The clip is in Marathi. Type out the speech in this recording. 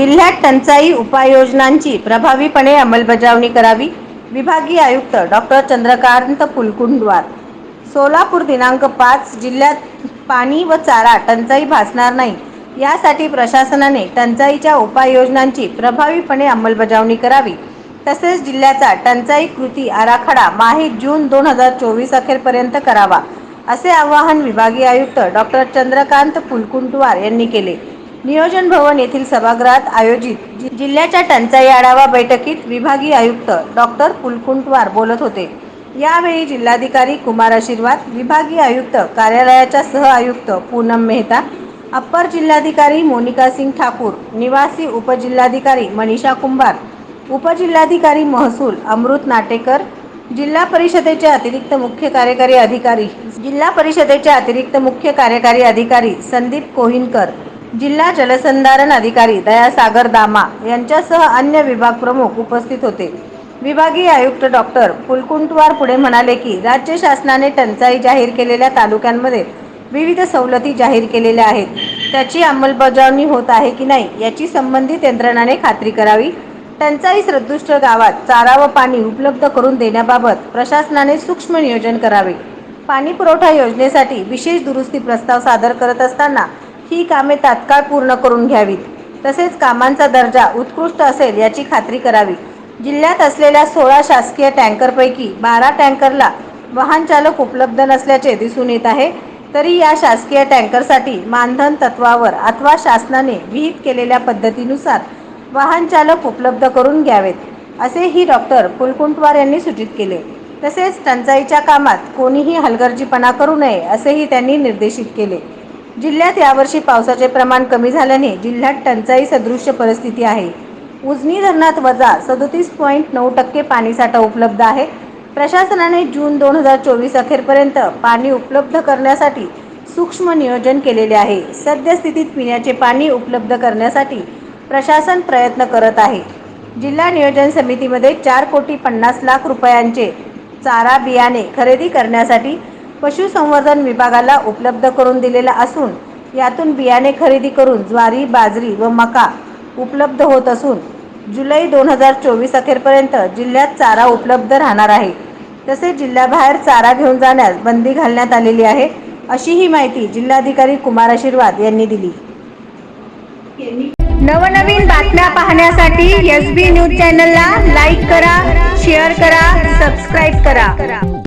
जिल्ह्यात टंचाई उपाययोजनांची प्रभावीपणे अंमलबजावणी करावी. विभागीय आयुक्त डॉक्टर चंद्रकांत फुलकुंडवार. सोलापूर दिनांक 5. जिल्ह्यात पाणी व चारा टंचाई भासणार नाही यासाठी प्रशासनाने टंचाईच्या उपाययोजनांची प्रभावीपणे अंमलबजावणी करावी. तसेच जिल्ह्याचा टंचाई कृती आराखडा माहे जून 2024 अखेरपर्यंत करावा, असे आवाहन विभागीय आयुक्त डॉक्टर चंद्रकांत फुलकुंडवार यांनी केले. नियोजन भवन येथील सभागृहात आयोजित जिल्ह्याच्या टंचाई आढावा बैठकीत विभागीय आयुक्त डॉक्टर फुलकुंडवार बोलत होते. यावेळी जिल्हाधिकारी कुमार आशीर्वाद, विभागीय आयुक्त कार्यालयाच्या सह आयुक्त पूनम मेहता, अप्पर जिल्हाधिकारी मोनिका सिंग ठाकूर, निवासी उपजिल्हाधिकारी मनीषा कुंभार, उपजिल्हाधिकारी महसूल अमृत नाटेकर, जिल्हा परिषदेचे अतिरिक्त मुख्य कार्यकारी अधिकारी संदीप कोहिनकर, जिल्हा जलसंधारण अधिकारी दयासागर दामा यांच्यासह अन्य विभाग प्रमुख उपस्थित होते. विभागीय आयुक्त डॉक्टर फुलकुंडवार पुढे म्हणाले की राज्य शासनाने टंचाई जाहीर केलेल्या तालुक्यांमध्ये विविध सवलती जाहीर केलेल्या आहेत. त्याची अंमलबजावणी होत आहे की नाही याची संबंधित यंत्रणांनी खात्री करावी. टंचाई सदृश गावात चारा व पाणी उपलब्ध करून देण्याबाबत प्रशासनाने सूक्ष्म नियोजन करावे. पाणी पुरवठा योजनेसाठी विशेष दुरुस्ती प्रस्ताव सादर करत असताना ही कामे तात्काळ पूर्ण करून घ्यावीत. तसेच कामांचा दर्जा उत्कृष्ट असेल याची खात्री करावी. जिल्ह्यात असलेल्या 16 शासकीय टँकरपैकी 12 टँकरला वाहन चालक उपलब्ध नसल्याचे दिसून येत आहे. तरी या शासकीय टँकरसाठी मानधन तत्वावर अथवा शासनाने विहित केलेल्या पद्धतीनुसार वाहन चालक उपलब्ध करून घ्यावेत, असेही डॉक्टर फुलकुंडवार यांनी सूचित केले. तसेच टंचाईच्या कामात कोणीही हलगर्जीपणा करू नये असेही त्यांनी निर्देशित केले. जिल्ह्यात यावर्षी पावसाचे प्रमाण कमी झाल्याने जिल्ह्यात टंचाई सदृश परिस्थिती आहे. उजनी धरणात वजा 37.9% पाणीसाठा उपलब्ध आहे. प्रशासनाने जून 2024 अखेरपर्यंत पाणी उपलब्ध करण्यासाठी सूक्ष्म नियोजन केलेले आहे. सद्यस्थितीत पिण्याचे पाणी उपलब्ध करण्यासाठी प्रशासन प्रयत्न करत आहे. जिल्हा नियोजन समितीमध्ये 4,50,00,000 रुपयांचे चारा बियाणे खरेदी करण्यासाठी पशुसंवर्धन विभागाला उपलब्ध करून दिलेला असून यातून बियाणे खरेदी करून ज्वारी, बाजरी व मका उपलब्ध होत असून जुलै 2024 अखेरपर्यंत जिल्ह्यात चारा उपलब्ध राहणार आहे. तसेच जिल्ह्याबाहेर चारा घेऊन जाण्यास बंदी घालण्यात आलेली आहे, अशी ही माहिती जिल्हाधिकारी कुमार आशीर्वाद यांनी दिली. नवनवीन बातम्या पाहण्यासाठी SB न्यूज चॅनलला लाईक करा, शेअर करा, सबस्क्राईब करा.